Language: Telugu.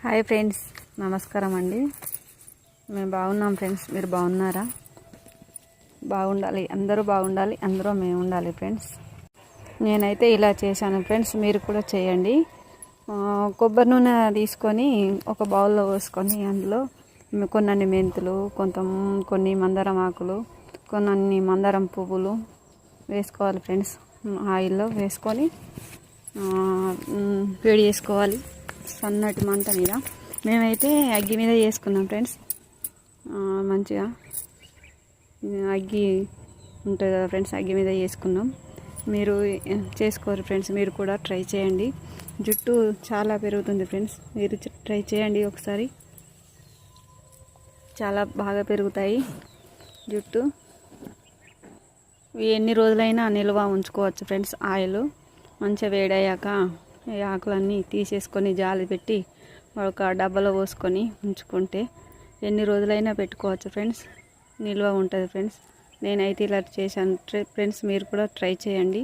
హాయ్ ఫ్రెండ్స్, నమస్కారం అండి. మేము బాగున్నాం ఫ్రెండ్స్. మీరు బాగున్నారా? బాగుండాలి, అందరూ బాగుండాలి, అందరూ మేము ఉండాలి ఫ్రెండ్స్. నేనైతే ఇలా చేశాను ఫ్రెండ్స్, మీరు కూడా చేయండి. కొబ్బరి నూనె తీసుకొని ఒక బౌల్లో పోసుకొని అందులో కొన్ని మెంతులు, కొన్ని మందారం ఆకులు, కొన్ని మందారం పువ్వులు వేసుకోవాలి ఫ్రెండ్స్. ఆయిల్లో వేసుకొని వేడి చేసుకోవాలి సన్నటి మంట మీద. మేమైతే అగ్గి మీద చేసుకున్నాం ఫ్రెండ్స్. మంచిగా అగ్గి ఉంటుంది కదా ఫ్రెండ్స్, అగ్గి మీద చేసుకున్నాం. మీరు చేసుకోరు ఫ్రెండ్స్, మీరు కూడా ట్రై చేయండి. జుట్టు చాలా పెరుగుతుంది ఫ్రెండ్స్, మీరు ట్రై చేయండి ఒకసారి. చాలా బాగా పెరుగుతాయి జుట్టు. ఎన్ని రోజులైనా నిల్వ ఉంచుకోవచ్చు ఫ్రెండ్స్. ఆయిల్ మంచిగా వేడయ్యాక ఈ ఆకులన్నీ తీసేసుకొని జాలి పెట్టి ఒక డబ్బాలో పోసుకొని ఉంచుకుంటే ఎన్ని రోజులైనా పెట్టుకోవచ్చు ఫ్రెండ్స్, నిల్వ ఉంటుంది ఫ్రెండ్స్. నేనైతే ఇలా చేశాను ఫ్రెండ్స్, మీరు కూడా ట్రై చేయండి.